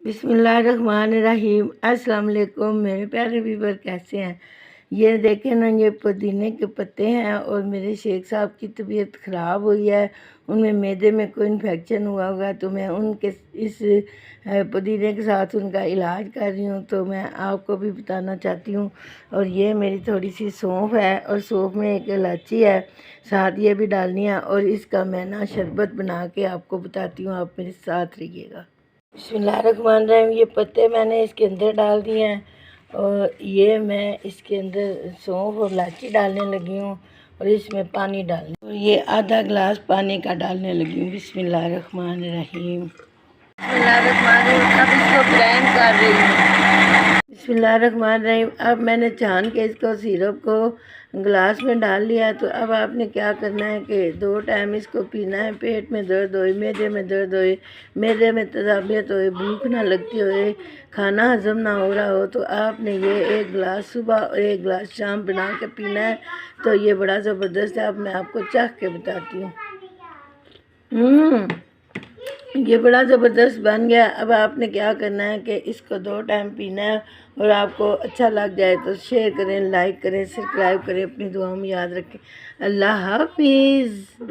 बिस्मिल्लाहिर्रहमानिर्रहीम। अस्सलाम वालेकुम मेरे प्यारे व्यूवर, कैसे हैं? ये देखें ना, ये पुदीने के पत्ते हैं और मेरे शेख साहब की तबीयत ख़राब हुई है। उनमें मैदे में कोई इन्फेक्शन हुआ होगा, तो मैं उनके इस पुदीने के साथ उनका इलाज कर रही हूँ। तो मैं आपको भी बताना चाहती हूँ। और ये मेरी थोड़ी सी सौंफ है और सौंफ में एक इलायची है, साथ ये भी डालनी है। और इसका मैं ना शरबत बना के आपको बताती हूँ, आप मेरे साथ रहिएगा। बिस्मिल्लाहिर्रहमानिर्रहीम। ये पत्ते मैंने इसके अंदर डाल दिए हैं और ये मैं इसके अंदर सौंफ और इलायची डालने लगी हूँ और इसमें पानी डालने, और ये आधा गिलास पानी का डालने लगी हूँ। बिस्मिल्लाहिर्रहमानिर्रहीम। बिस्मिल्लाहिर्रहमानिर्रहीम। अब इसको ग्राइंड कर रही हूँ। बिस्मिल्लाहिर्रहमानिर्रहीम। अब मैंने छान के इसको सिरप को गिलास में डाल लिया। तो अब आपने क्या करना है कि 2 टाइम इसको पीना है। पेट में दर्द होए, मैदे में दर्द होए, मैदे में तेज़ाबियत होए, भूख ना लगती होए, खाना हजम ना हो रहा हो, तो आपने ये 1 गिलास सुबह और 1 गिलास शाम बना के पीना है। तो ये बड़ा ज़बरदस्त है। अब मैं आपको चख के बताती हूँ। ये बड़ा ज़बरदस्त बन गया। अब आपने क्या करना है कि इसको 2 टाइम पीना है। और आपको अच्छा लग जाए तो शेयर करें, लाइक करें, सब्सक्राइब करें, अपनी दुआओं में याद रखें। अल्लाह हाफिज़।